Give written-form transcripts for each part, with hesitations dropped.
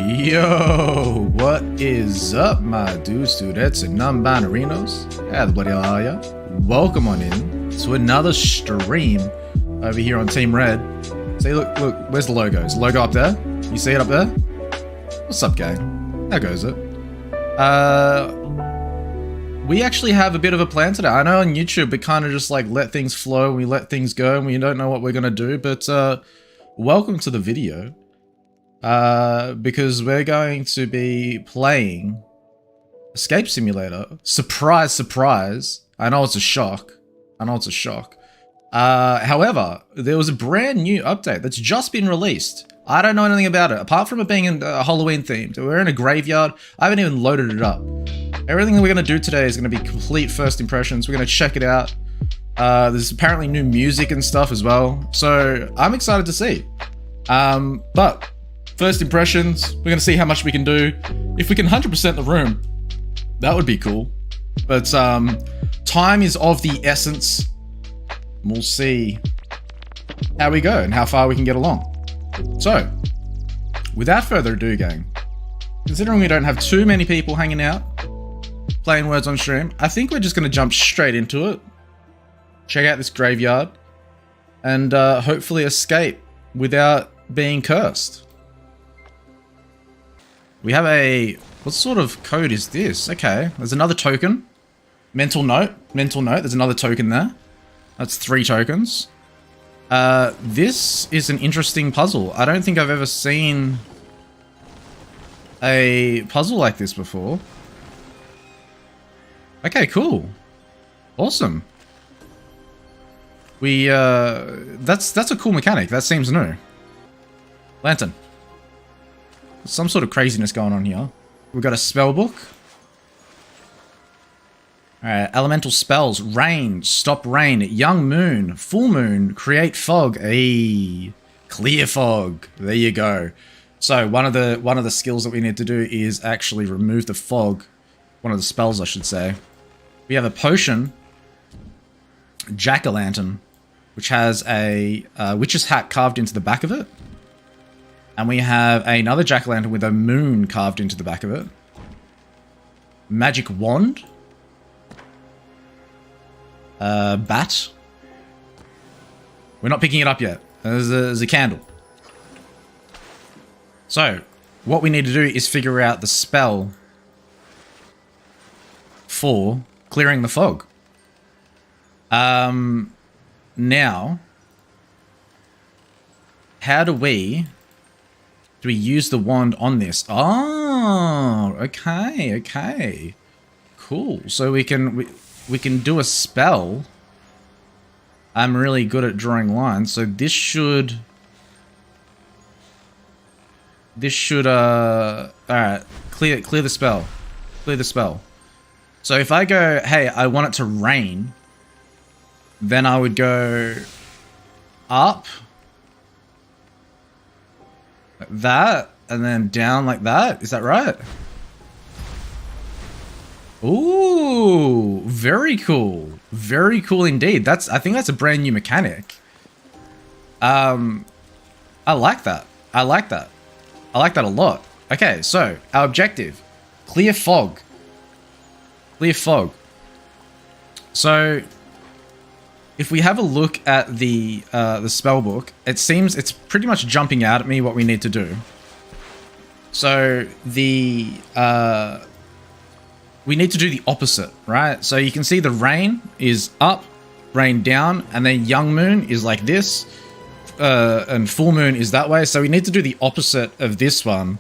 Yo, what is up, my dudes, dudettes, and non-binarinos? How the bloody hell are ya? Welcome on in to another stream over here on Team Red. See, look, where's the logo? Is the logo up there? You see it up there? What's up, gang? How goes it? We actually have a bit of a plan today. I know on YouTube we kind of just like let things flow, we let things go, and we don't know what we're gonna do, but welcome to the video. Because we're going to be playing Escape Simulator. Surprise, surprise. I know it's a shock. However, there was a brand new update that's just been released. I don't know anything about it, apart from it being Halloween themed. We're in a graveyard. I haven't even loaded it up. Everything that we're going to do today is going to be complete first impressions. We're going to check it out. There's apparently new music and stuff as well. So I'm excited to see. But first impressions, we're going to see how much we can do. If we can 100% the room, that would be cool. But time is of the essence. We'll see how we go and how far we can get along. So, without further ado, gang, considering we don't have too many people hanging out, playing words on stream, I think we're just going to jump straight into it. Check out this graveyard and hopefully escape without being cursed. We have a... what sort of code is this? Okay, there's another token. Mental note. There's another token there. That's 3 tokens. This is an interesting puzzle. I don't think I've ever seen a puzzle like this before. Okay, cool. Awesome. We, that's a cool mechanic. That seems new. Lantern. Some sort of craziness going on here. We've got a spell book. Alright, elemental spells. Rain, stop rain, young moon, full moon, create fog. Clear fog. There you go. So one of the skills that we need to do is actually remove the fog. One of the spells, I should say. We have a potion, jack-o'-lantern, which has a witch's hat carved into the back of it. And we have another jack-o'-lantern with a moon carved into the back of it. Magic wand. Bat. We're not picking it up yet. There's a candle. So, what we need to do is figure out the spell for clearing the fog. Now, how do we use the wand on this? Oh, okay. Cool. So we can do a spell. I'm really good at drawing lines, so this should alright, clear the spell. Clear the spell. So if I go, hey, I want it to rain, then I would go up like that, and then down like that. Is that right? Ooh, very cool. Very cool indeed. I think that's a brand new mechanic. I like that. I like that a lot. Okay, so our objective, clear fog. Clear fog. So if we have a look at the spell book, it seems it's pretty much jumping out at me what we need to do. So we need to do the opposite, right? So you can see the rain is up, rain down, and then young moon is like this, and full moon is that way. So we need to do the opposite of this one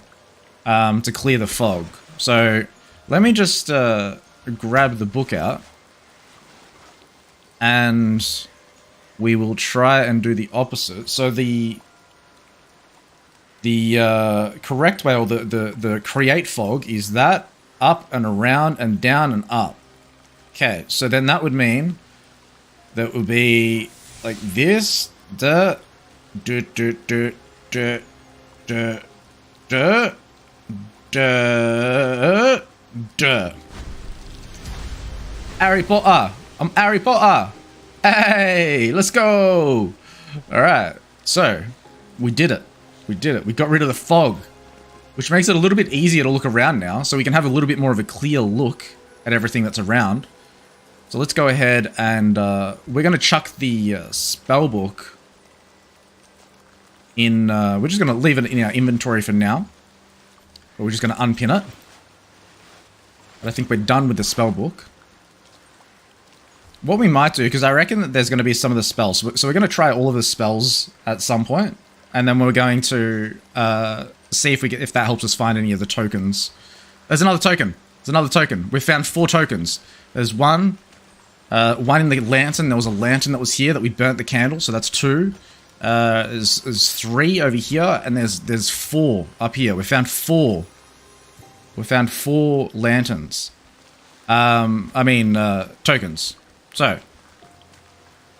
to clear the fog. So let me just grab the book out, and we will try and do the opposite. So the correct way, or the create fog, is that up and around and down and up. Okay, so then that would mean that would be like this. Harry Potter. I'm Harry Potter. Hey, let's go. All right. So we did it. We got rid of the fog. which makes it a little bit easier to look around now, so we can have a little bit more of a clear look at everything that's around. So let's go ahead and we're going to chuck the spell book in. We're just going to leave it in our inventory for now, but we're just going to unpin it. But I think we're done with the spell book. What we might do, because I reckon that there's going to be some of the spells, so we're going to try all of the spells at some point, and then we're going to see if that helps us find any of the tokens. There's another token. There's another token. We found 4 tokens. There's one in the lantern. There was a lantern that was here that we burnt the candle, so that's 2. There's 3 over here, and there's 4 up here. We found 4. We found 4 lanterns. Tokens. So,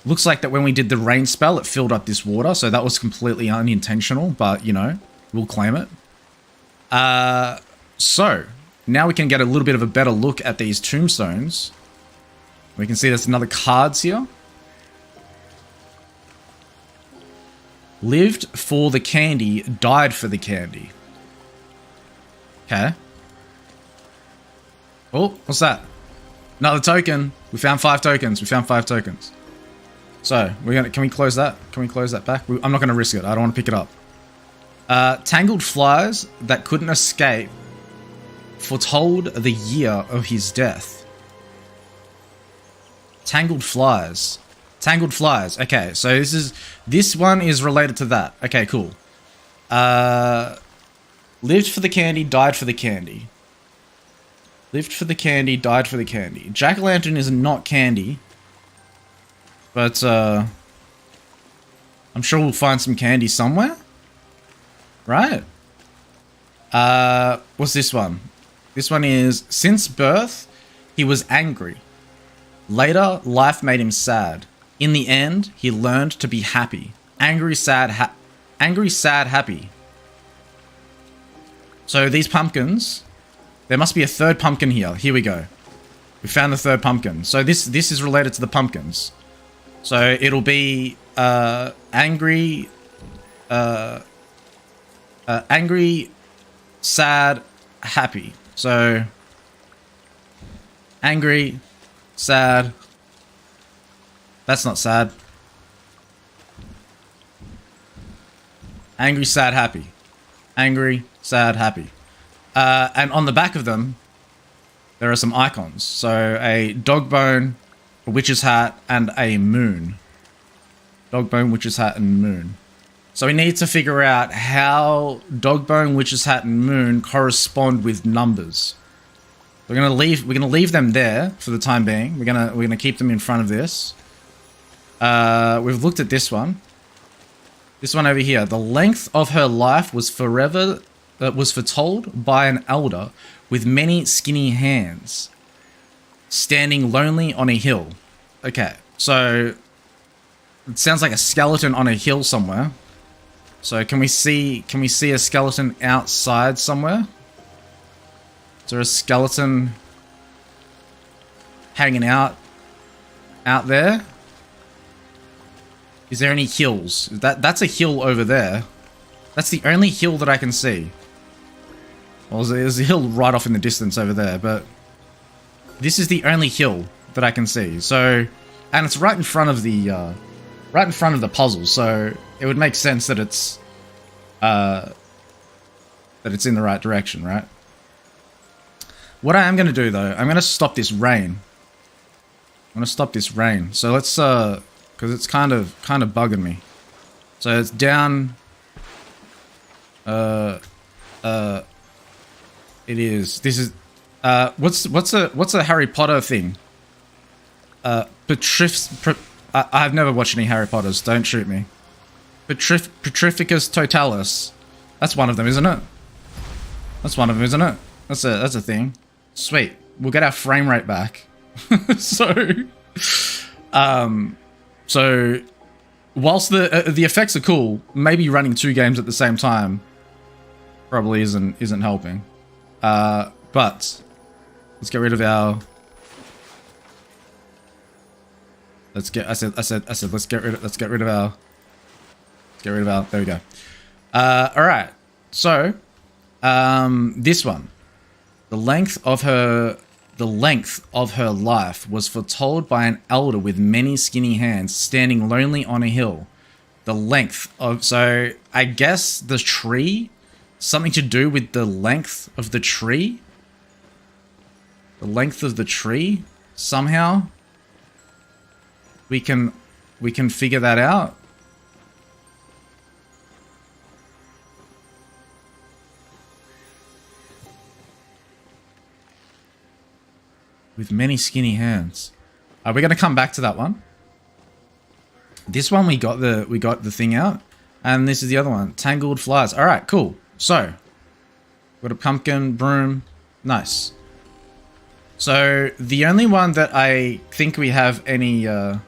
looks like that when we did the rain spell, it filled up this water, so that was completely unintentional, but, you know, we'll claim it. So, now we can get a little bit of a better look at these tombstones. We can see there's another cards here. Lived for the candy, died for the candy. Okay. Oh, what's that? Another token. We found 5 tokens. We found 5 tokens. So, can we close that? Can we close that back? I'm not gonna risk it. I don't want to pick it up. Tangled flies that couldn't escape foretold the year of his death. Tangled flies. Tangled flies. Okay, so this one is related to that. Okay, cool. Lived for the candy, died for the candy. Lived for the candy, died for the candy. Jack-o'-lantern is not candy. But, I'm sure we'll find some candy somewhere. Right? What's this one? This one is, since birth, he was angry. Later, life made him sad. In the end, he learned to be happy. Angry, sad, happy. So these pumpkins... There must be a 3rd pumpkin here. Here we go. We found the 3rd pumpkin. So this is related to the pumpkins. So it'll be angry, angry, sad, happy. So angry, sad. That's not sad. Angry, sad, happy. Angry, sad, happy. And on the back of them, there are some icons. So a dog bone, a witch's hat, and a moon. Dog bone, witch's hat, and moon. So we need to figure out how dog bone, witch's hat, and moon correspond with numbers. We're gonna leave them there for the time being. We're gonna keep them in front of this. We've looked at this one. This one over here. The length of her life was forever. That was foretold by an elder with many skinny hands, standing lonely on a hill. Okay, so it sounds like a skeleton on a hill somewhere. So can we see a skeleton outside somewhere? Is there a skeleton hanging out there? Is there any hills? That's a hill over there. That's the only hill that I can see. Well, there's a hill right off in the distance over there, but this is the only hill that I can see. So, and it's right in front of the puzzle. So it would make sense that it's in the right direction, right? What I am going to do though, I'm going to stop this rain. I'm going to stop this rain. So let's because it's kind of bugging me. So it's down. It is. This is. What's a Harry Potter thing? I've never watched any Harry Potters. Don't shoot me. Petrificus totalis. That's one of them, isn't it? That's one of them, isn't it? That's a thing. Sweet. We'll get our frame rate back. So whilst the effects are cool, maybe running 2 games at the same time probably isn't helping. But let's get rid of our. Let's get rid of our. There we go. All right. So This one. The length of her life was foretold by an elder with many skinny hands standing lonely on a hill. The length of, so I guess the tree, something to do with the length of the tree. The length of the tree, somehow. We can figure that out. With many skinny hands. We're gonna come back to that one. This one we got the thing out, and this is the other one. Tangled flies. All right, cool. So, got a pumpkin, broom, nice. So the only one that I think we have any, the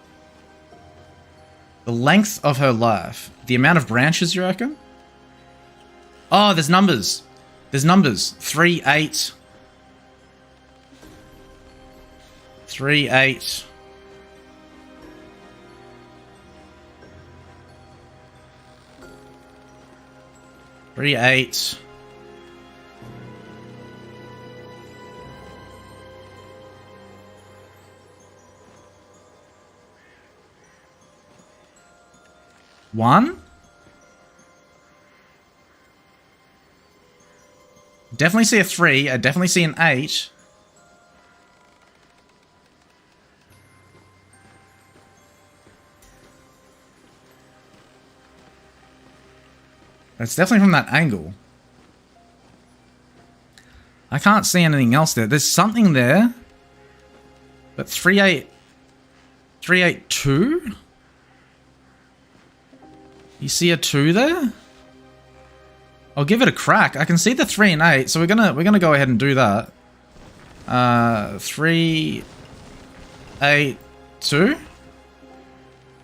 length of her life, the amount of branches, you reckon? Oh, there's numbers. There's numbers. 3, 8. 3, 8. 3, 8. One? Definitely see a 3. I definitely see an 8. It's definitely from that angle. I can't see anything else there. There's something there. But 3, 8... 3, 8, 2? You see a 2 there? I'll give it a crack. I can see the 3 and 8, so we're gonna go ahead and do that. 3, 8, 2?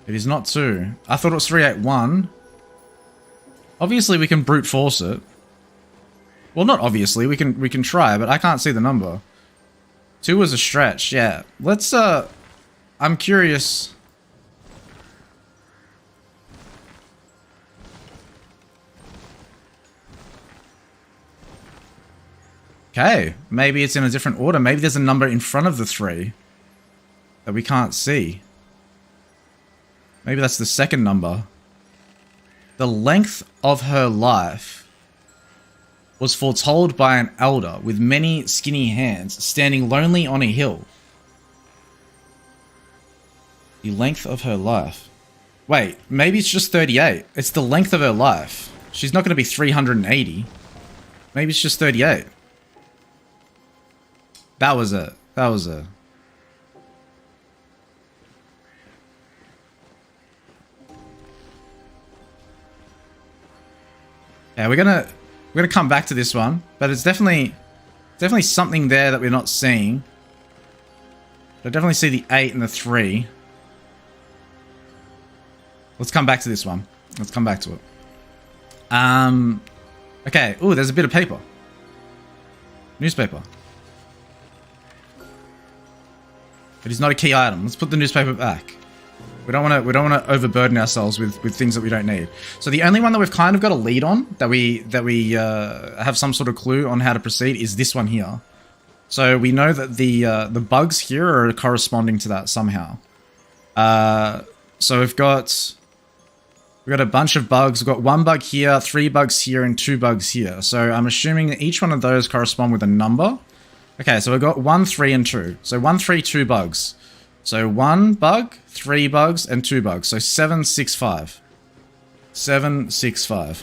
It is not 2. I thought it was 3, 8, 1. Obviously, we can brute force it. Well, not obviously. We can try, but I can't see the number. 2 was a stretch. Yeah. Let's. I'm curious. Okay. Maybe it's in a different order. Maybe there's a number in front of the 3 that we can't see. Maybe that's the second number. The length of her life was foretold by an elder with many skinny hands standing lonely on a hill. The length of her life. Wait, maybe it's just 38. It's the length of her life. She's not going to be 380. Maybe it's just 38. That was it. That was it. Yeah, we're gonna come back to this one, but it's definitely something there that we're not seeing. I definitely see the 8 and the 3. Let's come back to this one. Let's come back to it. Okay. Ooh, there's a bit of paper. Newspaper. It is not a key item. Let's put the newspaper back. We don't want to overburden ourselves with things that we don't need. So the only one that we've kind of got a lead on, that we have some sort of clue on how to proceed, is this one here. So we know that the bugs here are corresponding to that somehow. So we've got a bunch of bugs. We've got 1 bug here, 3 bugs here, and 2 bugs here. So I'm assuming that each one of those correspond with a number. Okay, so we've got 1, 3, and 2. So 1, 3, 2 bugs. So 1 bug, 3 bugs, and 2 bugs. So 7, 6, 5. 7, 6, 5.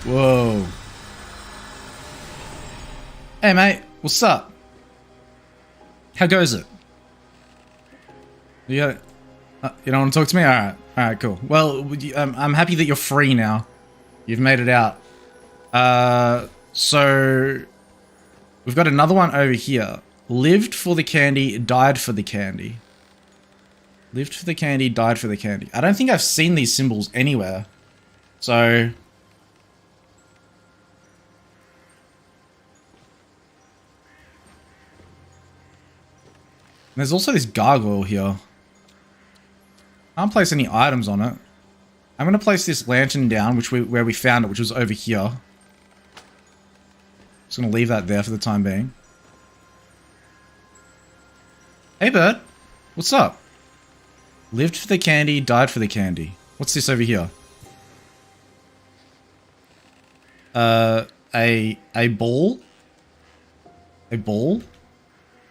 Whoa. Hey, mate. What's up? How goes it? You don't want to talk to me? Alright. Alright, cool. Well, I'm happy that you're free now. You've made it out. So we've got another one over here. Lived for the candy, died for the candy. Lived for the candy, died for the candy. I don't think I've seen these symbols anywhere. So there's also this gargoyle here. Can't place any items on it. I'm going to place this lantern down, where we found it, which was over here. Just going to leave that there for the time being. Hey, bird. What's up? Lived for the candy, died for the candy. What's this over here? A ball? A ball?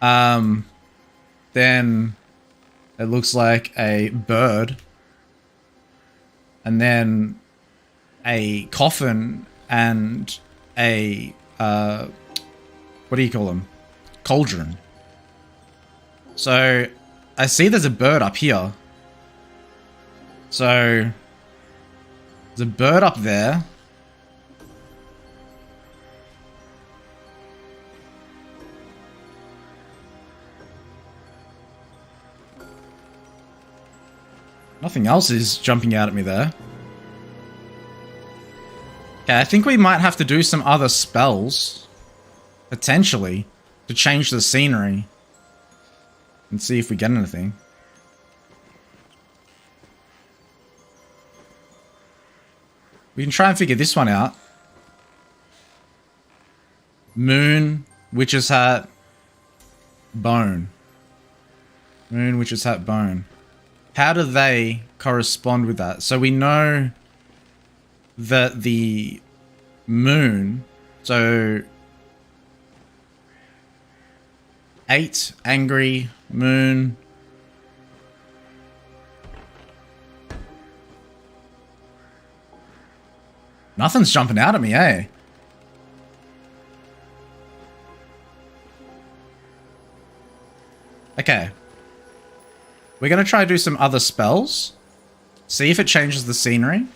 Then it looks like a bird. And then a coffin and a, what do you call them? Cauldron. So, I see there's a bird up here. So, there's a bird up there. Nothing else is jumping out at me there. Okay, I think we might have to do some other spells. Potentially. To change the scenery. And see if we get anything. We can try and figure this one out. Moon, witch's hat, bone. Moon, witch's hat, bone. How do they correspond with that? So we know that the moon, so 8, angry, moon. Nothing's jumping out at me, eh? Okay. We're going to try to do some other spells. See if it changes the scenery.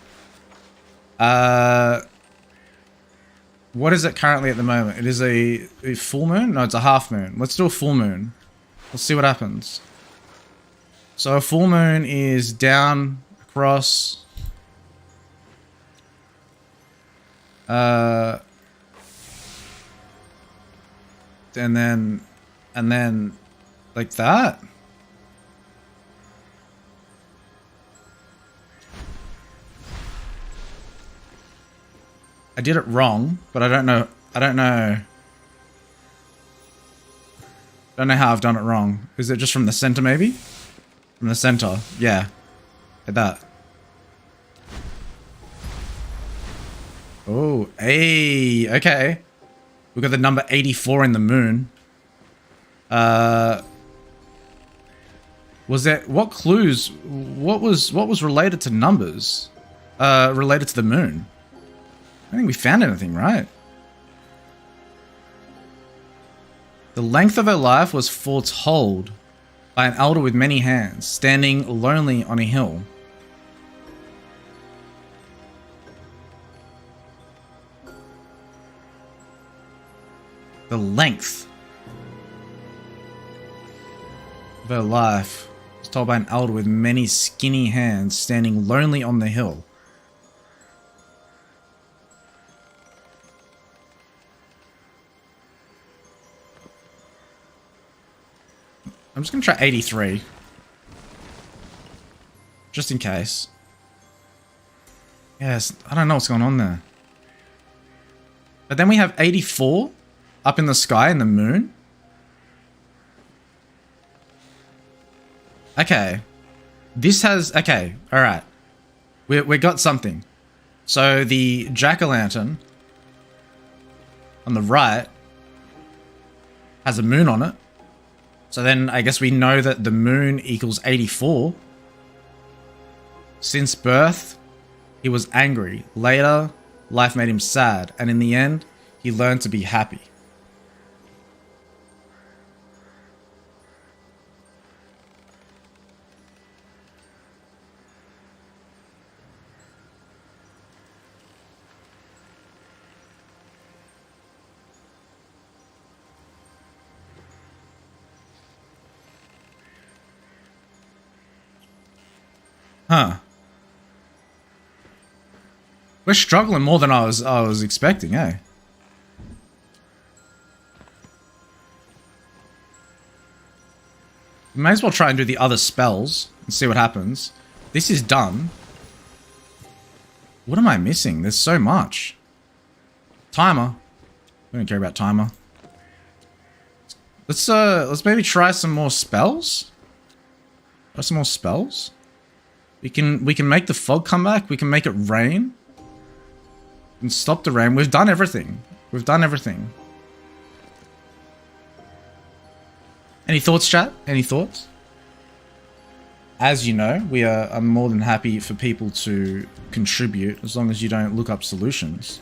What is it currently at the moment? It is a full moon? No, it's a half moon. Let's do a full moon. Let's see what happens. So a full moon is down, across. And then like that. I did it wrong, but I don't know how I've done it wrong. Is it just from the center, maybe? From the center, yeah. Like that. Oh, hey, okay. We've got the number 84 in the moon. Was there, what clues, what was related to numbers? Related to the moon? I don't think we found anything, right? The length of her life was foretold by an elder with many hands, standing lonely on a hill. The length of her life was told by an elder with many skinny hands, standing lonely on the hill. I'm just going to try 83. Just in case. Yes, I don't know what's going on there. But then we have 84 up in the sky in the moon. Okay. This has... Okay, alright. We got something. So the jack-o'-lantern on the right has a moon on it. So then I guess we know that the moon equals 84. Since birth, he was angry. Later, life made him sad. And in the end, he learned to be happy. Huh. We're struggling more than I was expecting, eh? We may as well try and do the other spells and see what happens. This is done. What am I missing? There's so much. Timer. We don't care about timer. Let's maybe try some more spells. Try some more spells. We can make the fog come back. We can make it rain. And stop the rain. We've done everything. We've done everything. Any thoughts, chat? Any thoughts? As you know, we are more than happy for people to contribute as long as you don't look up solutions.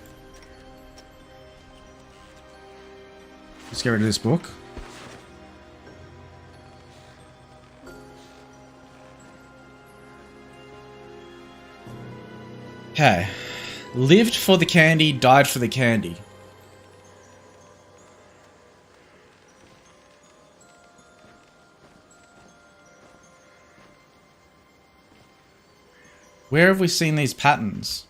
Let's get rid of this book. Okay. Lived for the candy, died for the candy. Where have we seen these patterns?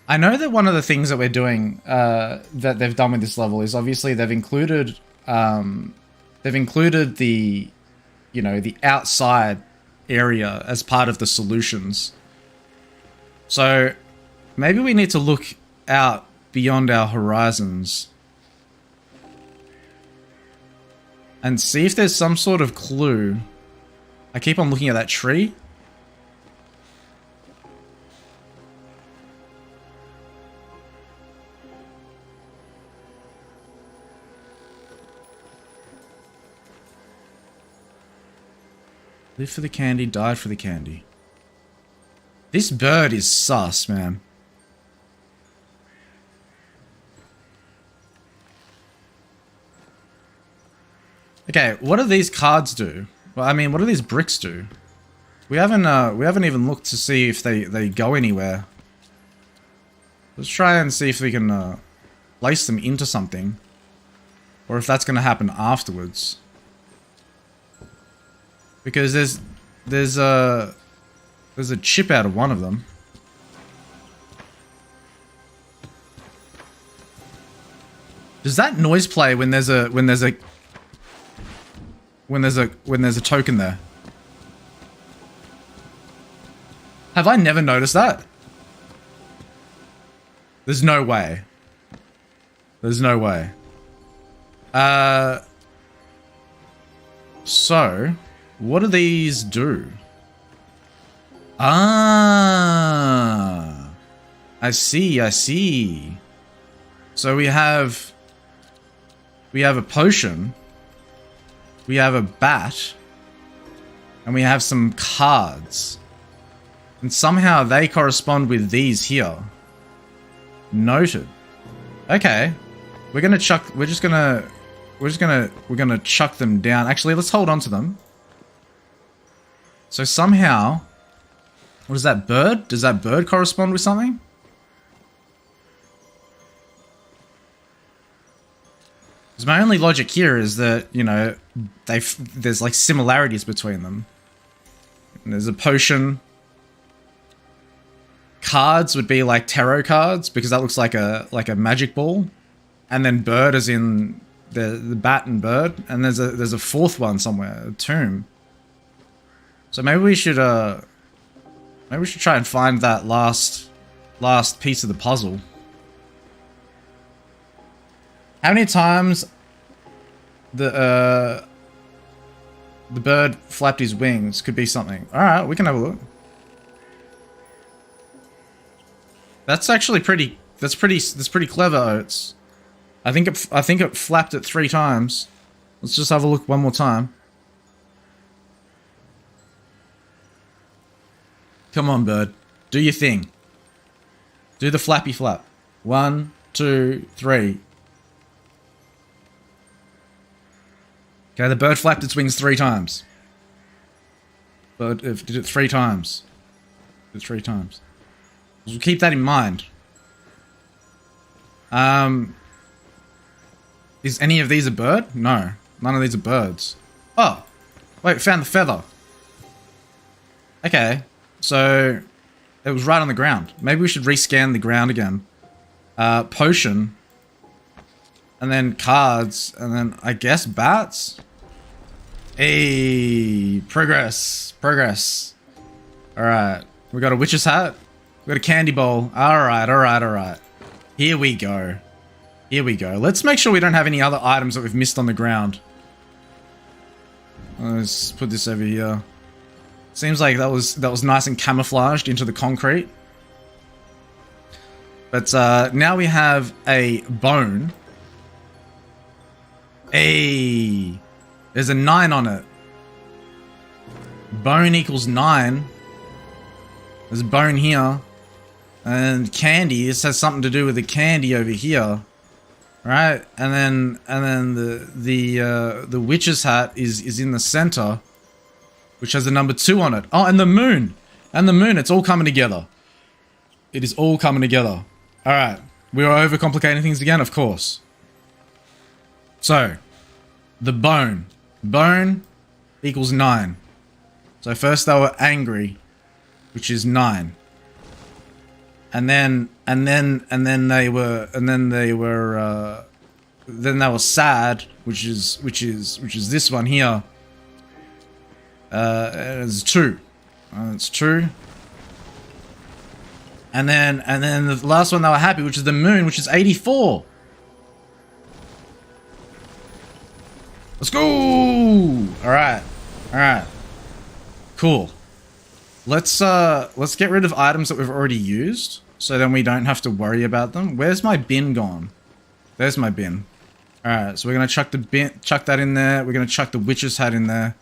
I know that one of the things that we're doing, that they've done with this level is obviously they've included the, you know, the outside area as part of the solutions. So maybe we need to look out beyond our horizons and see if there's some sort of clue. I keep on looking at that tree. Lived for the candy, died for the candy. This bird is sus, man. Okay, what do these cards do? Well, I mean, what do these bricks do? We haven't even looked to see if they go anywhere. Let's try and see if we can place them into something, or if that's going to happen afterwards. Because there's a chip out of one of them. Does that noise play when there's a token there? Have I never noticed that? There's no way. There's no way. So, what do these do? Ah, I see, I see. So we have a potion, we have a bat, and we have some cards. And somehow they correspond with these here. Noted. Okay. We're gonna chuck them down. Actually, let's hold on to them. So somehow, what is that bird? Does that bird correspond with something? Because my only logic here is that, you know, there's like similarities between them. And there's a potion. Cards would be like tarot cards because that looks like a magic ball, and then bird as in the bat and bird, and there's a fourth one somewhere, a tomb. So maybe we should try and find that last piece of the puzzle. How many times the bird flapped his wings could be something. All right, we can have a look. That's actually pretty. That's pretty clever, Oats. I think it flapped it 3 times. Let's just have a look one more time. Come on, bird. Do your thing. Do the flappy flap. 1, 2, 3. Okay, the bird flapped its wings 3 times. Bird did it 3 times. Did it 3 times. So keep that in mind. Is any of these a bird? No. None of these are birds. Oh! Wait, found the feather. Okay. So, it was right on the ground. Maybe we should rescan the ground again. Potion. And then cards. And then, I guess, bats? Hey! Progress. Progress. All right. We got a witch's hat. We got a candy bowl. All right, all right, all right. Here we go. Here we go. Let's make sure we don't have any other items that we've missed on the ground. Let's put this over here. Seems like that was nice and camouflaged into the concrete. But now we have a bone. Hey, there's a 9 on it. Bone equals 9. There's a bone here. And candy, this has something to do with the candy over here. Right? And then the witch's hat is in the center, which has the number 2 on it. Oh, and the moon. And the moon, it's all coming together. It is all coming together. Alright. We are overcomplicating things again, of course. So, the bone. Bone equals 9. So first they were angry, which is 9. And then they were sad, which is this one here. It's 2. It's 2. And then the last one they were happy, which is the moon, which is 84. Let's go! Alright. Alright. Cool. Let's get rid of items that we've already used, so then we don't have to worry about them. Where's my bin gone? There's my bin. Alright, so we're gonna chuck that in there. We're gonna chuck the witch's hat in there.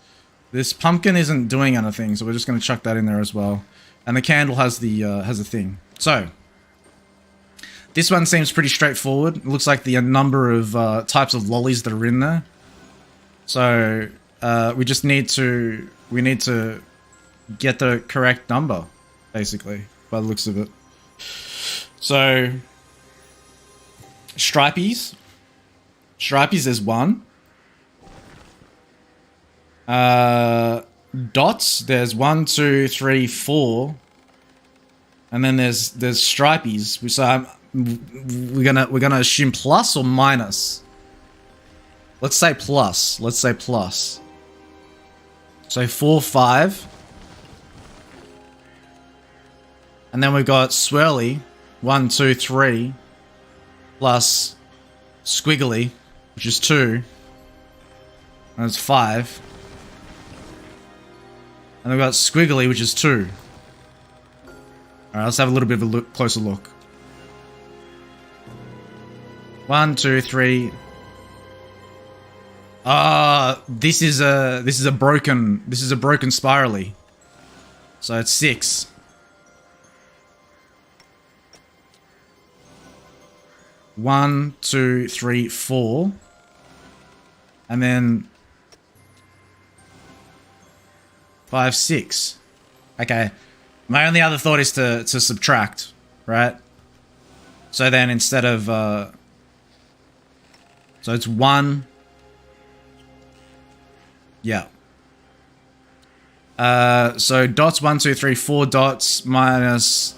This pumpkin isn't doing anything, so we're just gonna chuck that in there as well. And the candle has the thing. So this one seems pretty straightforward. It looks like the number of types of lollies that are in there. So we just need to get the correct number, basically, by the looks of it. So stripies is 1. Dots, there's 1, 2, 3, 4, and then there's stripies. So we're gonna assume plus or minus. Let's say plus. Let's say plus. So 4, 5. And then we've got swirly, 1, 2, 3, plus squiggly, which is 2. And it's 5. And we've got squiggly, which is 2. Alright, let's have a little bit of a closer look. 1, 2, 3. This is a broken spirally. So it's 6. One, 2, 3, 4. And then 5, 6. Okay. My only other thought is to subtract, right? So then instead of so it's 1. Yeah. So dots 1, 2, 3, 4 dots minus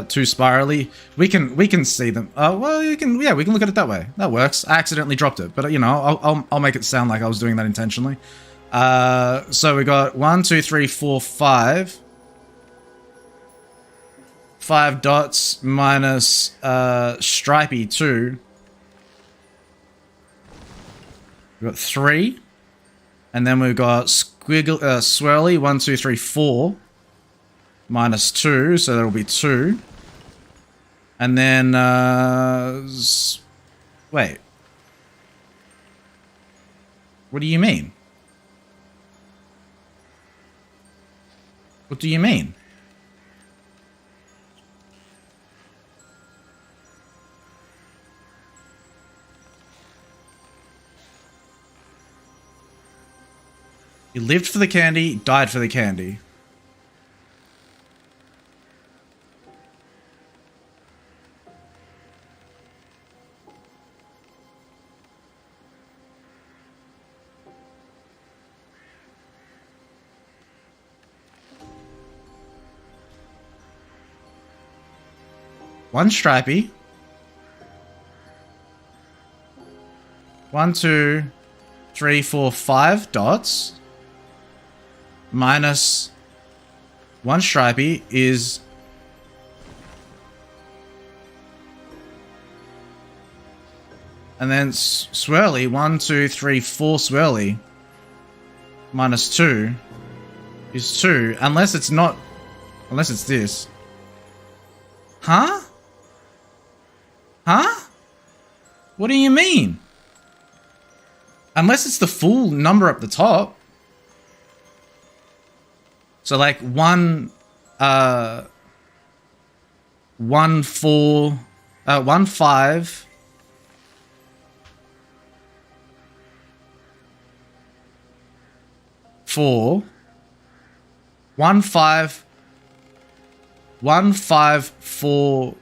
2 spirally. We can see them. Well, we can look at it that way. That works. I accidentally dropped it, but you know, I'll make it sound like I was doing that intentionally. So we got 1, 2, 3, 4, 5. 5 dots minus stripy 2. We got 3. And then we've got squiggle, swirly, 1, 2, 3, 4. Minus 2, so that'll be 2. And then, wait. What do you mean? What do you mean? He lived for the candy, died for the candy. One stripy. 1, 2, 3, 4, 5 dots. Minus One stripey is... And then swirly, 1, 2, 3, 4 swirly. Minus 2 is 2. Unless it's not... Unless it's this. Huh? Huh? What do you mean? Unless it's the full number up the top. So like 1, 1, 4, 1, 5. 4, 1, 5, 1, 5, 4,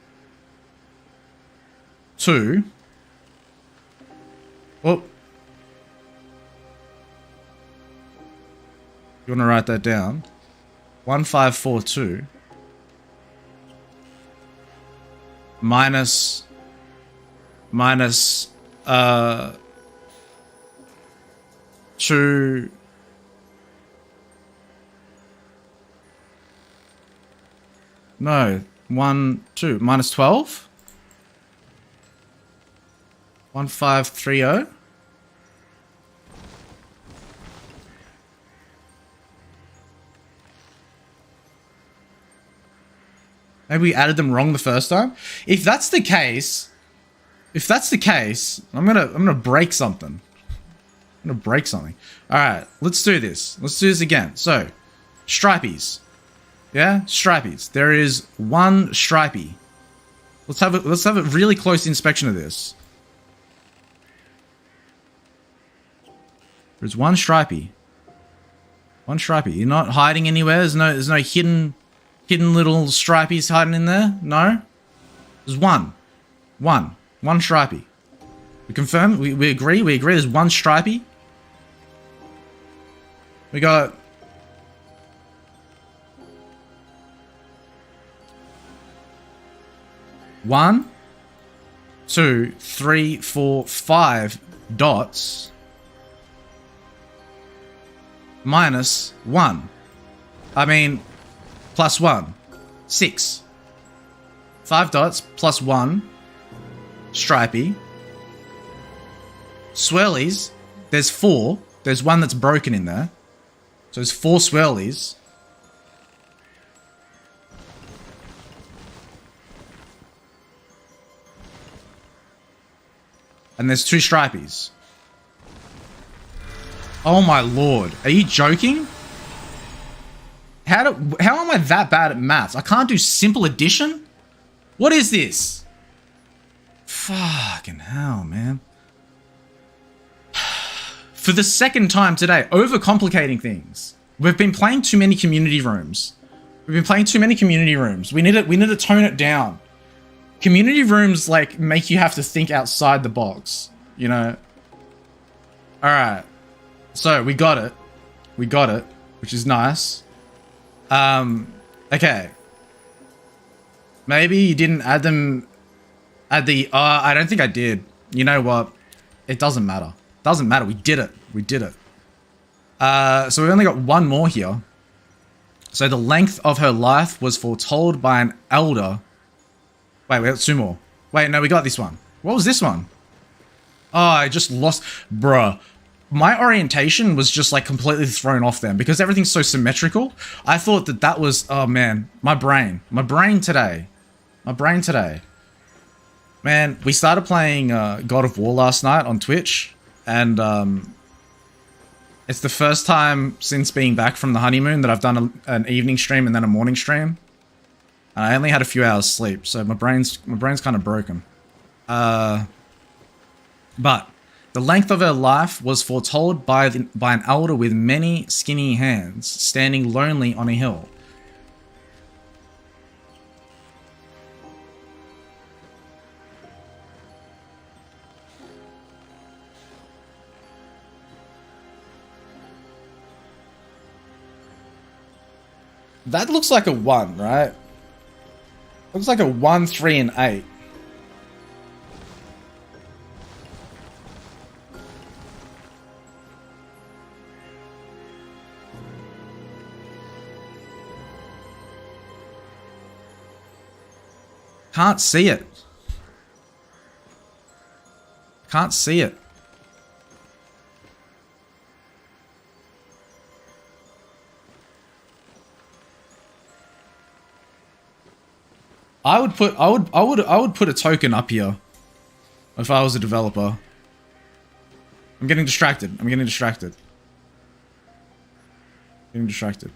2. Oh. You want to write that down? 1, 5, 4, 2. Minus 2. No, 1, 2, minus 12? 1, 5, 3, 0? Maybe we added them wrong the first time? If that's the case, I'm gonna break something. I'm gonna break something. Alright, let's do this. Let's do this again. So, stripies. Yeah, stripies. There is one stripey. Let's have a really close inspection of this. There's one stripey. One stripey. You're not hiding anywhere. There's no hidden little stripies hiding in there. No. There's one. One stripey. We confirm. We agree. We agree. There's one stripey. We got. One, 2, 3, 4, 5 dots minus 1. I mean, plus 1. 6. 5 dots plus 1. Stripey. Swirlies. There's 4. There's one that's broken in there. So there's 4 swirlies. And there's 2 stripies. Oh my lord. Are you joking? How am I that bad at maths? I can't do simple addition? What is this? Fucking hell, man. For the second time today, overcomplicating things. We've been playing too many community rooms. We need to tone it down. Community rooms, like, make you have to think outside the box, you know? Alright. So, we got it, which is nice. Okay. Maybe you didn't add the, I don't think I did. You know what? It doesn't matter. We did it. So we only got one more here. So the length of her life was foretold by an elder. Wait, we got 2 more. Wait, no, we got this one. What was this one? Oh, I just lost. Bruh. My orientation was just like completely thrown off then because everything's so symmetrical. I thought that was, oh man, my brain today. Man, we started playing God of War last night on Twitch and it's the first time since being back from the honeymoon that I've done an evening stream and then a morning stream. I only had a few hours sleep, so my brain's kind of broken. But the length of her life was foretold by an elder with many skinny hands, standing lonely on a hill. That looks like a 1, right? Looks like a 1, 3, and 8. Can't see it. Can't see it. I would put a token up here if I was a developer. I'm getting distracted.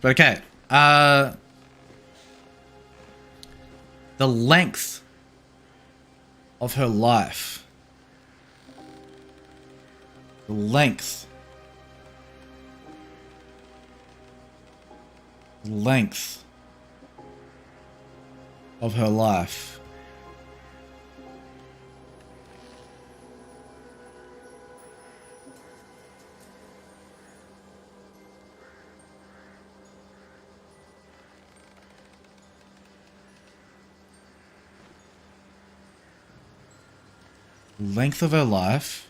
But okay. The length of her life. The length of her life. Length of her life.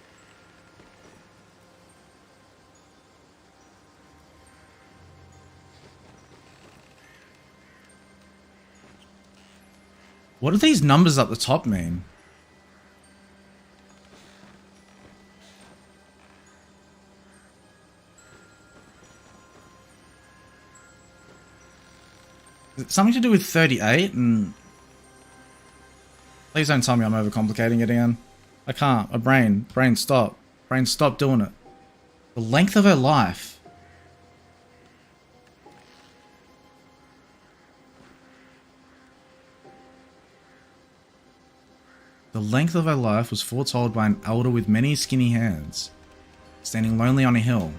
What do these numbers up the top mean? Is it something to do with 38 and... Please don't tell me I'm overcomplicating it again. I can't. Brain, stop. Brain, stop doing it. The length of her life. The length of her life was foretold by an elder with many skinny hands, standing lonely on a hill.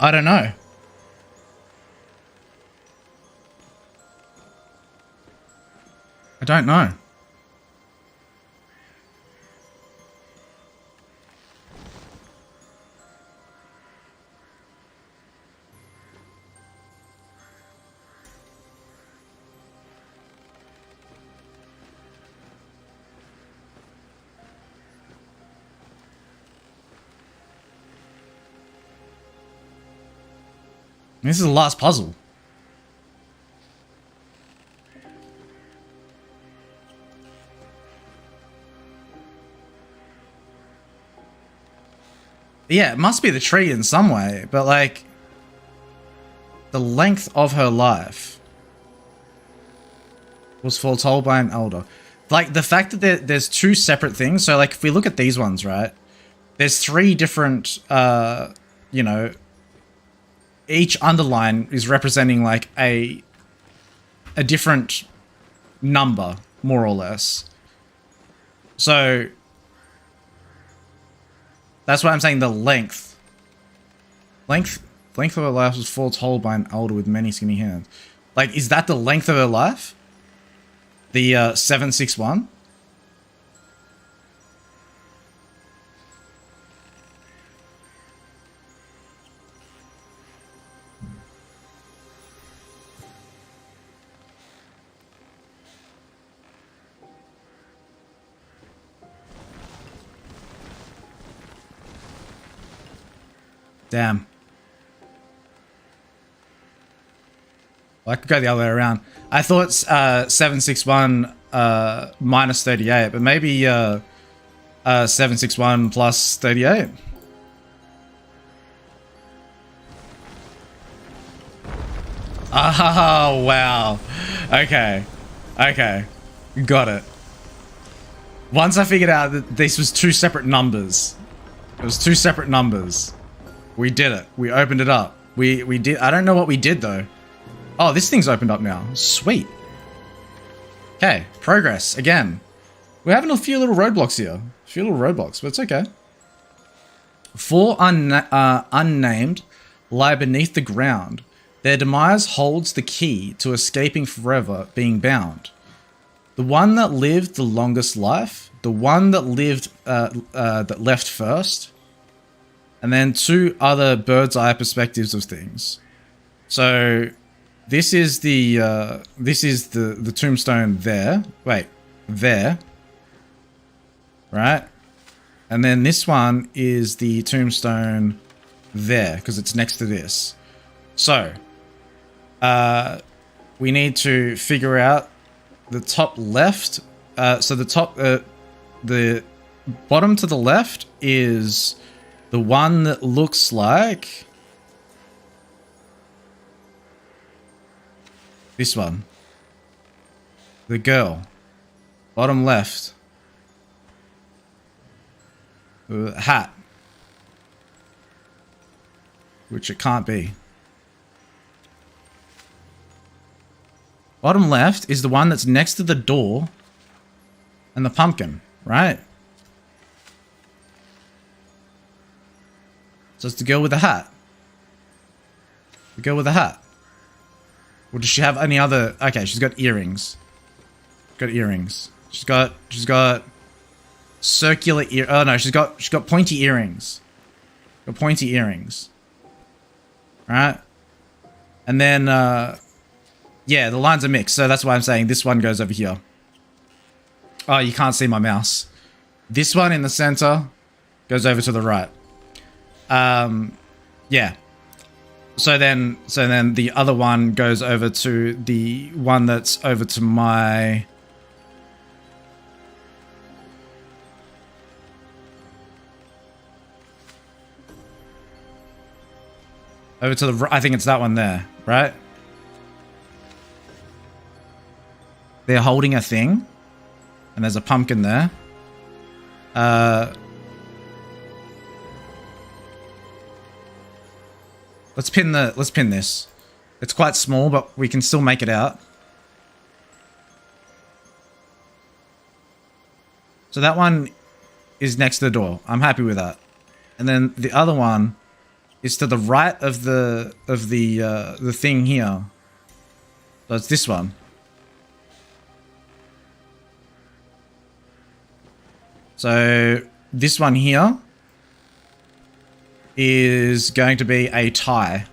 I don't know. I don't know. This is the last puzzle. Yeah, it must be the tree in some way, but like the length of her life was foretold by an elder. Like the fact that there's two separate things. So like if we look at these ones, right? There's three different, you know, each underline is representing like a different number, more or less. So that's why I'm saying the length of her life was foretold by an elder with many skinny hands. Like, is that the length of her life? The 761? Damn. Well, I could go the other way around. I thought 761 minus 38, but maybe 761 plus 38. Oh, wow. Okay. Okay. Got it. Once I figured out that this was two separate numbers. It was two separate numbers. We did it. We opened it up. We did. I don't know what we did though. Oh, this thing's opened up now. Sweet. Okay, progress again. We're having a few little roadblocks here. A few little roadblocks, but it's okay. 4 unnamed lie beneath the ground. Their demise holds the key to escaping forever, being bound. the one that lived the longest life, the one that lived, that left first, and then 2 other bird's eye perspectives of things. So this is the tombstone there. Wait, there. Right? And then this one is the tombstone there, because it's next to this. So, we need to figure out the top left. So the bottom to the left is the one that looks like this one. The girl. Bottom left. Hat. Which it can't be. Bottom left is the one that's next to the door and the pumpkin, right? So it's the girl with the hat. The girl with the hat. Or does she have any other... Okay, she's got earrings. Got earrings. She's got circular ear... Oh no, she's got pointy earrings. Got pointy earrings. Right? And then, yeah, the lines are mixed, so that's why I'm saying this one goes over here. Oh, you can't see my mouse. This one in the center goes over to the right. Yeah. So then the other one goes over to the one that's over to my... Over to the... I think it's that one there, right? They're holding a thing. And there's a pumpkin there. Let's pin this. It's quite small, but we can still make it out. So that one is next to the door. I'm happy with that. And then the other one is to the right of the thing here. So it's this one. So this one here is going to be a tie.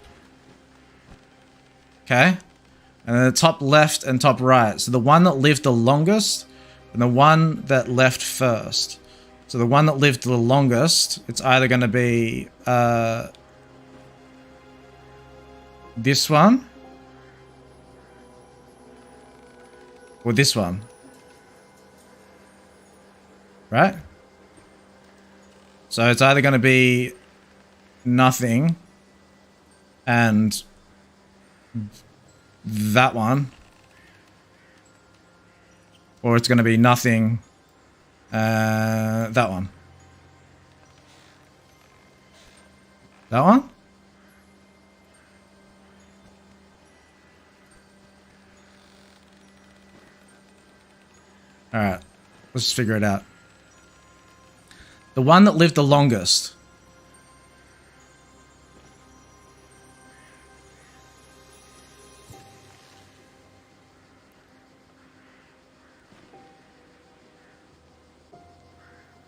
Okay? And then the top left and top right. So the one that lived the longest and the one that left first. So the one that lived the longest, it's either going to be this one or this one. Right? So it's either going to be nothing and that one, or it's going to be nothing, that one. That one? Alright, let's just figure it out. The one that lived the longest.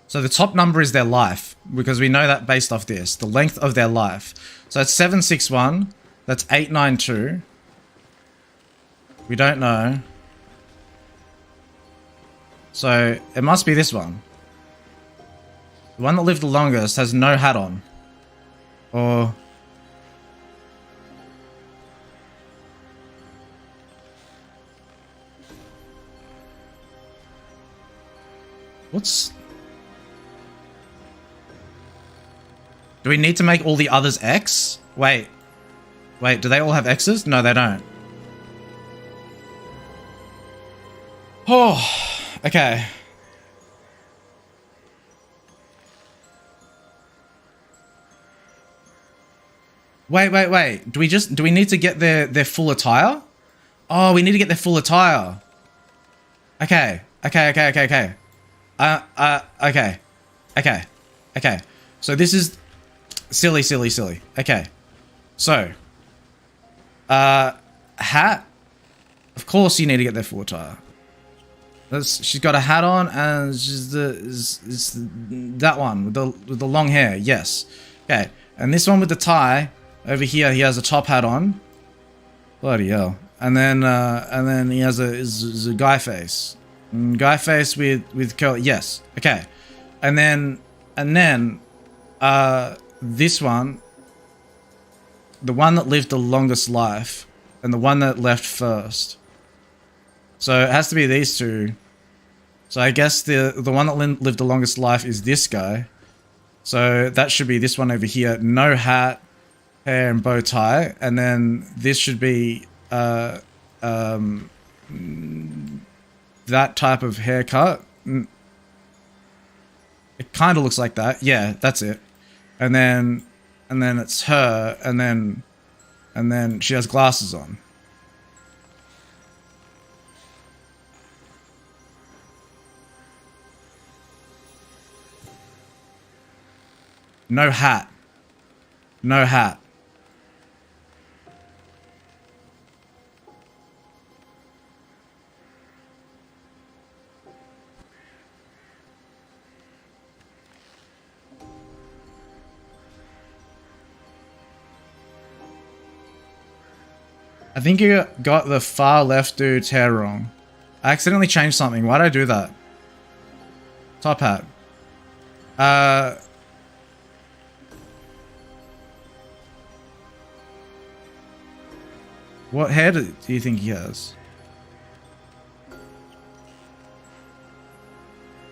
So the top number is their life, because we know that based off this, the length of their life. So it's 761, that's 892. We don't know. So it must be this one. The one that lived the longest has no hat on. Or... What's... Do we need to make all the others X? Wait. Wait, do they all have X's? No, they don't. Oh, okay. Wait. Do we need to get their full attire? Oh, we need to get their full attire. Okay. Okay. So this is silly. Okay. So, hat. Of course you need to get their full attire. She's got a hat on, and she's that one with the long hair. Yes. Okay. And this one with the tie over here, he has a top hat on. Bloody hell. And then he has a guy face. Guy face with curly. Yes. Okay. And then this one, the one that lived the longest life, and the one that left first. So it has to be these two. So I guess the one that lived the longest life is this guy. So that should be this one over here. No hat, hair, and bow tie. And then this should be that type of haircut. It kind of looks like that. Yeah, that's it. And then it's her. And then she has glasses on. No hat. No hat. I think you got the far left dude's hair wrong. I accidentally changed something. Why'd I do that? Top hat. What hair do you think he has?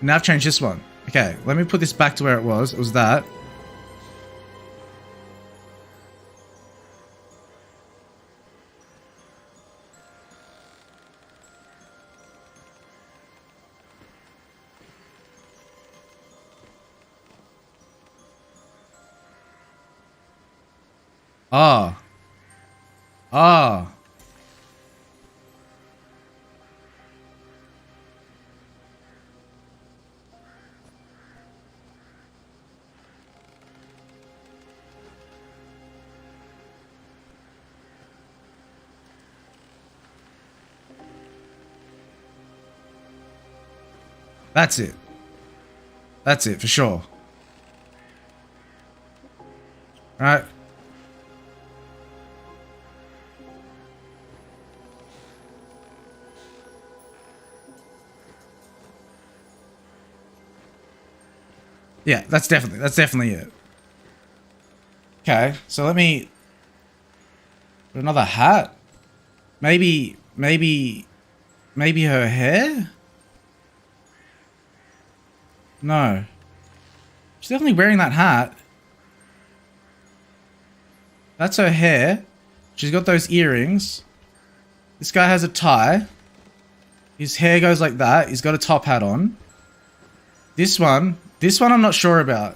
Now I've changed this one. Okay, let me put this back to where it was. It was that. Ah. Ah. That's it. That's it for sure. All right. Yeah, that's definitely it. Okay, so let me put another hat. Maybe her hair? No. She's definitely wearing that hat. That's her hair. She's got those earrings. This guy has a tie. His hair goes like that. He's got a top hat on. This one I'm not sure about.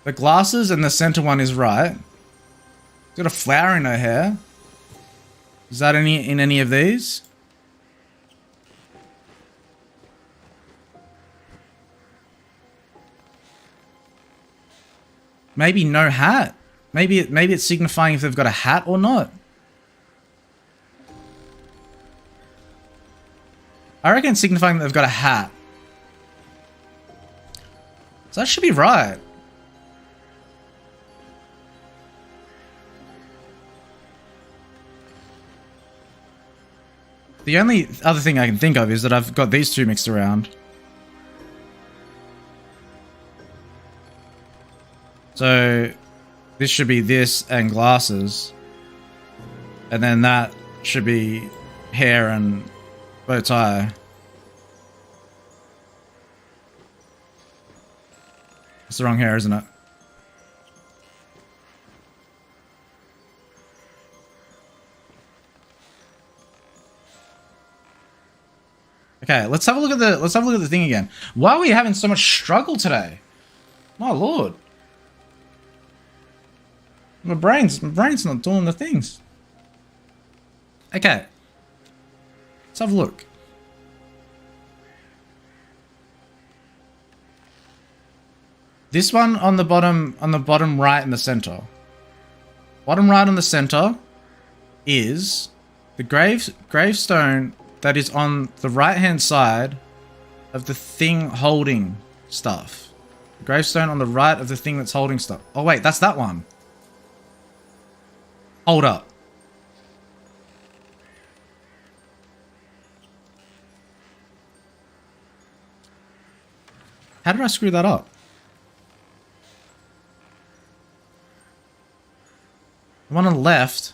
The glasses and the center one is right. She's got a flower in her hair. Is that in any of these? Maybe no hat. Maybe it's signifying if they've got a hat or not. I reckon it's signifying that they've got a hat. So that should be right. The only other thing I can think of is that I've got these two mixed around. So this should be this and glasses. And then that should be hair and bow tie. It's the wrong hair, isn't it? Okay, let's have a look at the thing again. Why are we having so much struggle today? My lord. My brain's not doing the things. Okay. Let's have a look. This one on the bottom right in the center. Bottom right in the center is the gravestone that is on the right-hand side of the thing holding stuff. The gravestone on the right of the thing that's holding stuff. Oh wait, that's that one. Hold up. How did I screw that up? The one on the left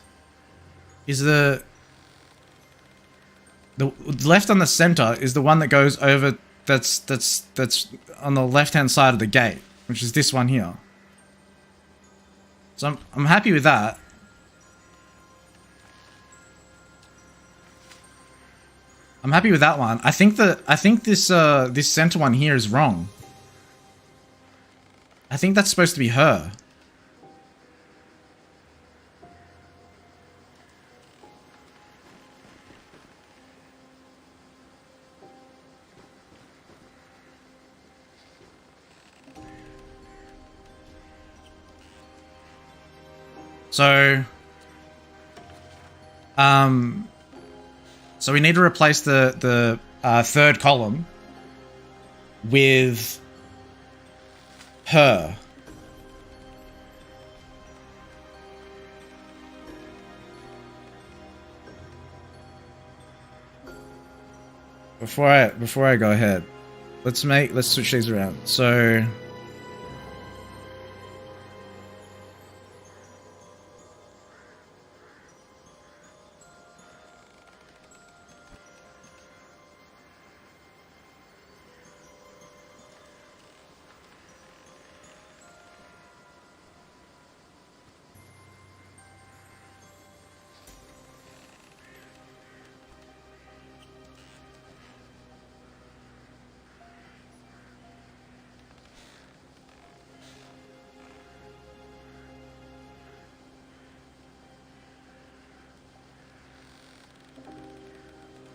is the left on the center is the one that goes over that's on the left-hand side of the gate, which is this one here. So I'm happy with that. I'm happy with that one. I think this this center one here is wrong. I think that's supposed to be her. So, so we need to replace the third column with her. Before I go ahead, let's switch these around. So.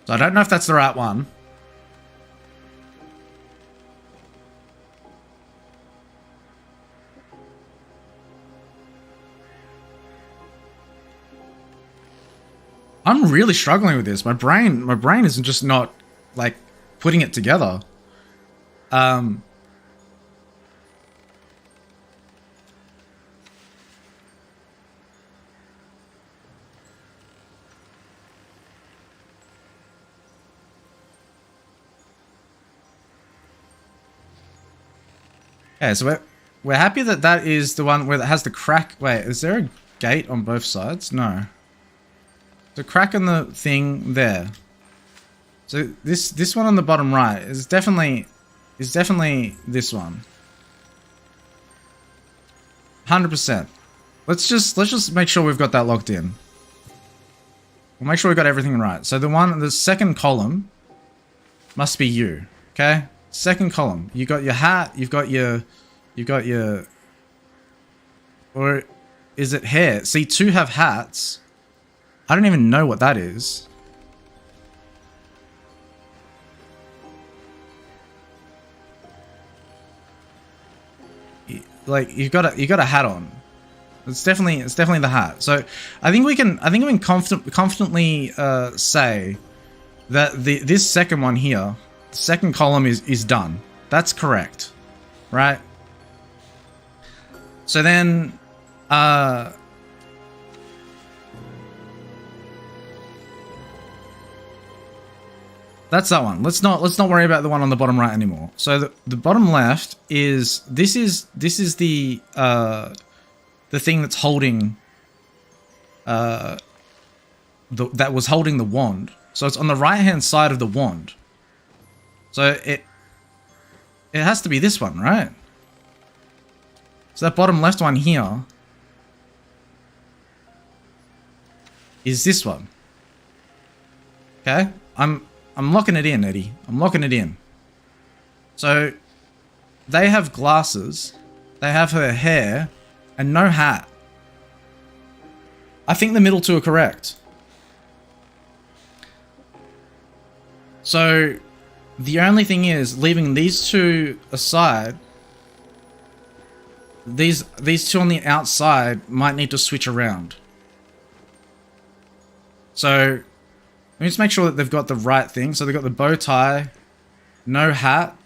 So I don't know if that's the right one. I'm really struggling with this. My brain is just not like putting it together. Yeah, so we're happy that that is the one where it has the crack. Wait, is there a gate on both sides? No. The crack in the thing there. So this one on the bottom right is definitely this one. 100%. Let's just make sure we've got that locked in. We'll make sure we've got everything right. So the second column must be you. Okay? Second column. You got your hat, you've got your or is it hair? See, two have hats. I don't even know what that is. Like you got a hat on. It's definitely the hat. So I think we can confidently say that this second one here, the second column is done. That's correct, right? So then, that's that one. Let's not worry about the one on the bottom right anymore. So the bottom left is this is the thing that's holding that was holding the wand. So it's on the right hand side of the wand. So it has to be this one, right? So that bottom left one here is this one. Okay? I'm locking it in, Eddie. I'm locking it in. So they have glasses, they have her hair, and no hat. I think the middle two are correct. So the only thing is, leaving these two aside, these two on the outside might need to switch around. So Let me just make sure that they've got the right thing. So they've got the bow tie, no hat,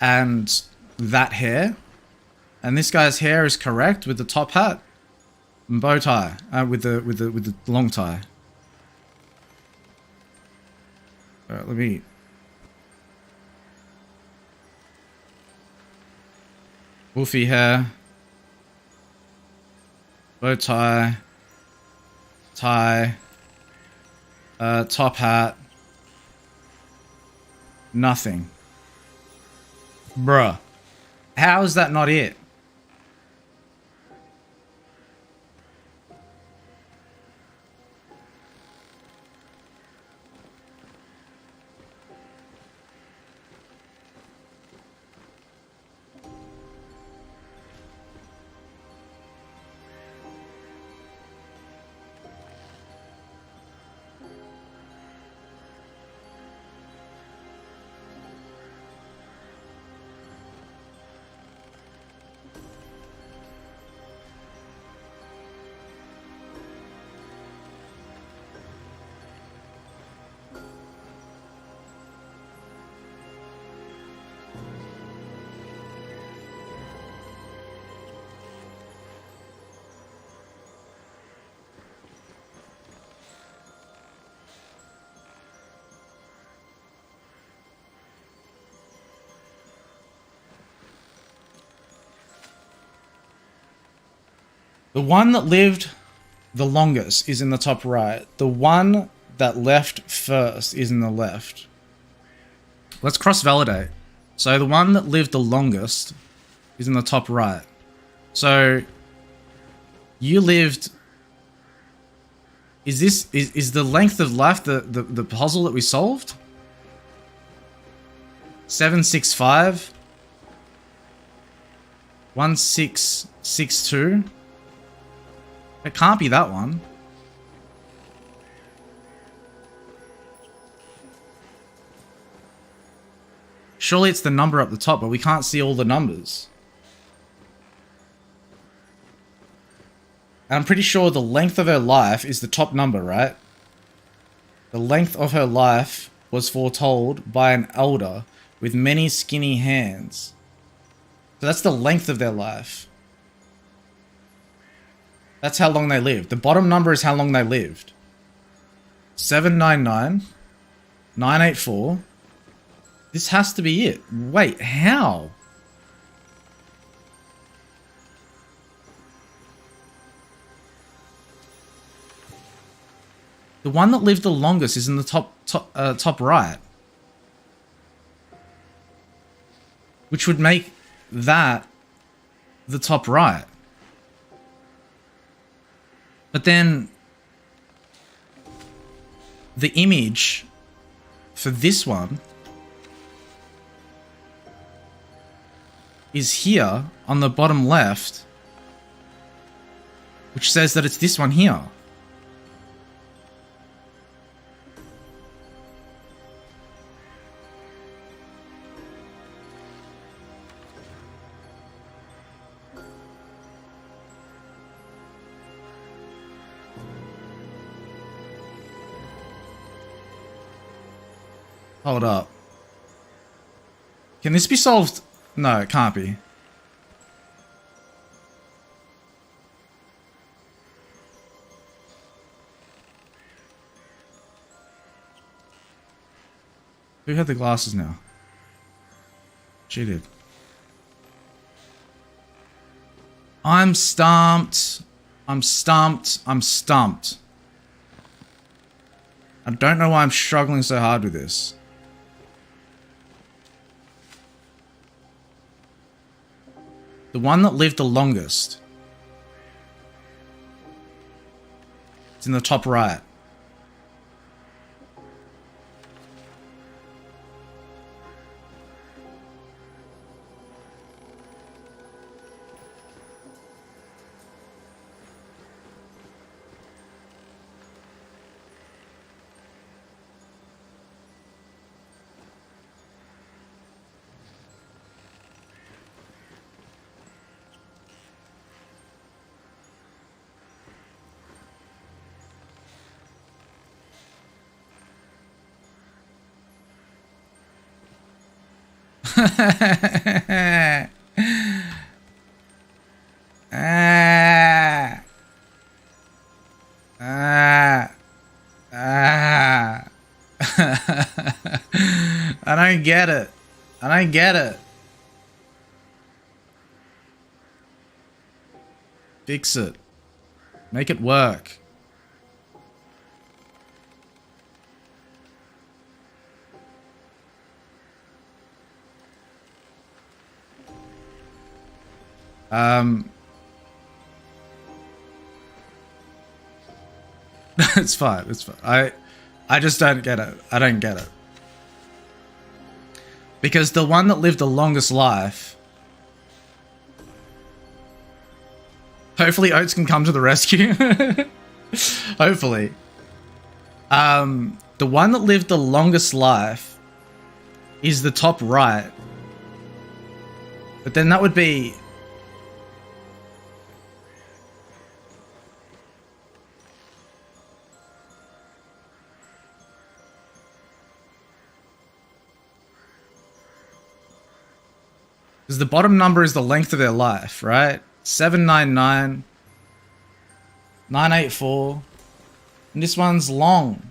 and that hair. And this guy's hair is correct with the top hat and bow tie, with the long tie. All right, let me. Wolfie hair, bow tie, tie, top hat, nothing. Bruh. How is that not it? The one that lived the longest is in the top right. The one that left first is in the left. Let's cross-validate. So the one that lived the longest is in the top right. So you lived... Is the length of life the puzzle that we solved? 765 1662. It can't be that one. Surely it's the number up the top, but we can't see all the numbers. And I'm pretty sure the length of her life is the top number, right? The length of her life was foretold by an elder with many skinny hands. So that's the length of their life. That's how long they lived. The bottom number is how long they lived. 799, 984. This has to be it. Wait, how? The one that lived the longest is in the top right. Which would make that the top right. But then the image for this one is here on the bottom left, which says that it's this one here. Hold up. Can this be solved? No, it can't be. Who had the glasses now? She did. I'm stumped. I'm stumped. I'm stumped. I don't know why I'm struggling so hard with this. The one that lived the longest. It's in the top right. Ah. Ah. Ah. I don't get it. I don't get it. Fix it. Make it work. It's fine. It's fine. I just don't get it. I don't get it. Because the one that lived the longest life... Hopefully Oates can come to the rescue. Hopefully. The one that lived the longest life is the top right. But then that would be... Because the bottom number is the length of their life, right? 799, 984, and this one's long,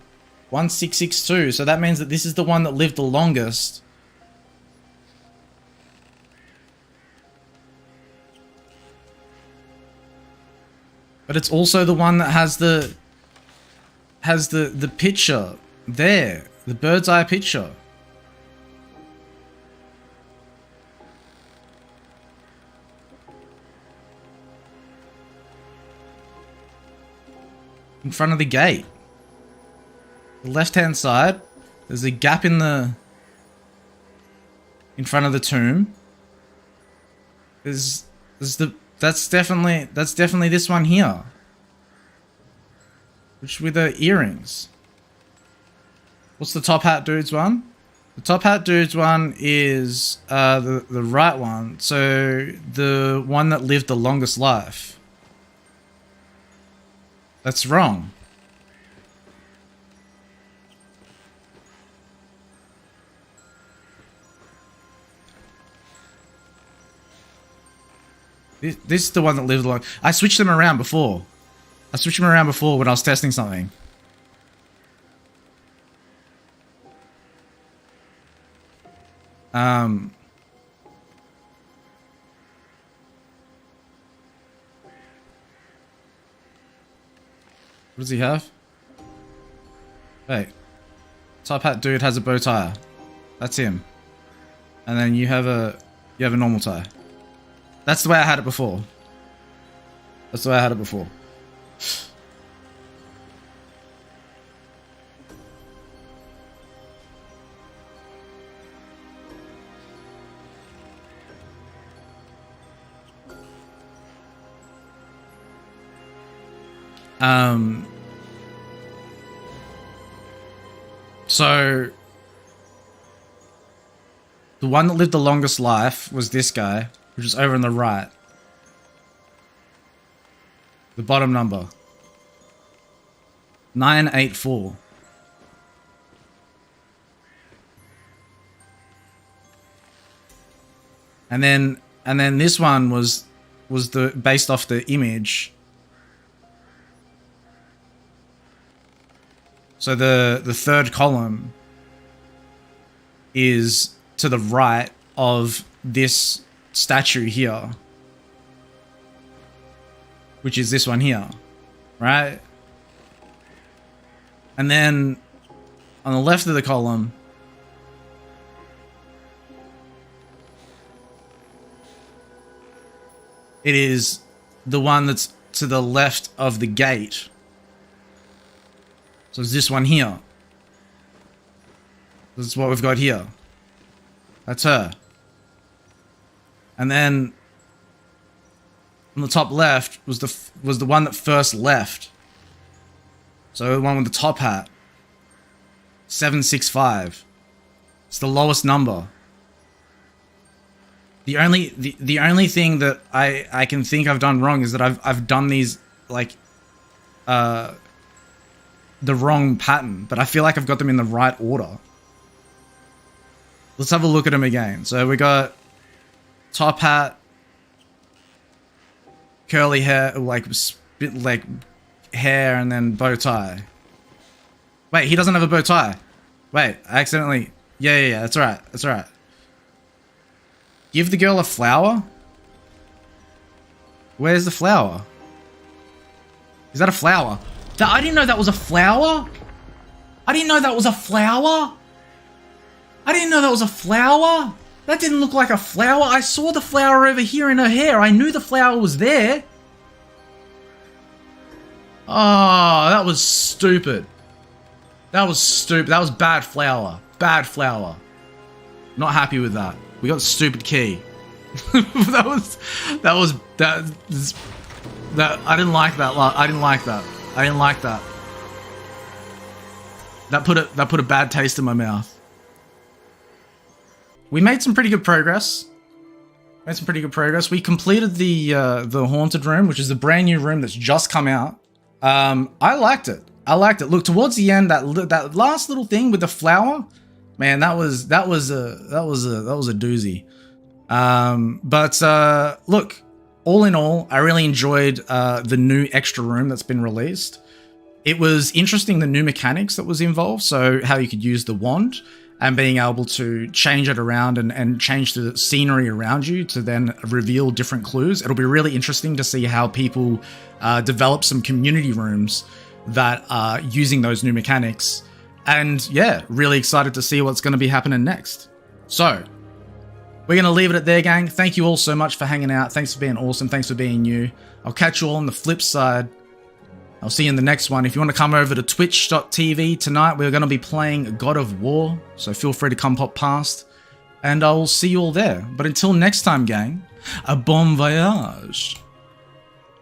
1662. So that means that this is the one that lived the longest. But it's also the one that has the picture there, the bird's eye picture. In front of the gate. The left-hand side, there's a gap in front of the tomb. That's definitely this one here. Which with the earrings. What's the top hat dude's one? The top hat dude's one is the right one. So the one that lived the longest life. That's wrong. This is the one that lived long. I switched them around before. When I was testing something. What does he have? Hey. Top hat dude has a bow tie. That's him. And then you have a normal tie. That's the way I had it before. So the one that lived the longest life was this guy, which is over on the right. The bottom number. 984. And then this one was based off the image. So the third column is to the right of this statue here, which is this one here, right? And then on the left of the column it is the one that's to the left of the gate. So it's this one here. This is what we've got here. That's her. And then on the top left was the one that first left. So the one with the top hat. 765. It's the lowest number. The only thing that I can think I've done wrong is that I've done these like the wrong pattern, but I feel like I've got them in the right order. Let's have a look at them again. So we got top hat, curly hair, like spit like hair, and then bow tie. Wait, he doesn't have a bow tie. Wait, I accidentally. Yeah. That's alright. That's alright. Give the girl a flower? Where's the flower? Is that a flower? I didn't know that was a flower. I didn't know that was a flower. I didn't know that was a flower. That didn't look like a flower. I saw the flower over here in her hair. I knew the flower was there. Oh, that was stupid. That was stupid. That was bad flower. Bad flower. Not happy with that. We got the stupid key. that I didn't like that. I didn't like that. I didn't like that. That put a bad taste in my mouth. We made some pretty good progress. We completed the haunted room, which is the brand new room that's just come out. I liked it. Look, towards the end, that last little thing with the flower, man, that was a doozy. Look, all in all, I really enjoyed the new extra room that's been released. It was interesting, the new mechanics that was involved, so how you could use the wand and being able to change it around and change the scenery around you to then reveal different clues. It'll be really interesting to see how people develop some community rooms that are using those new mechanics. And yeah, really excited to see what's going to be happening next. So, we're going to leave it at there, gang. Thank you all so much for hanging out. Thanks for being awesome. Thanks for being you. I'll catch you all on the flip side. I'll see you in the next one. If you want to come over to twitch.tv tonight, we're going to be playing God of War. So feel free to come pop past. And I'll see you all there. But until next time, gang, a bon voyage.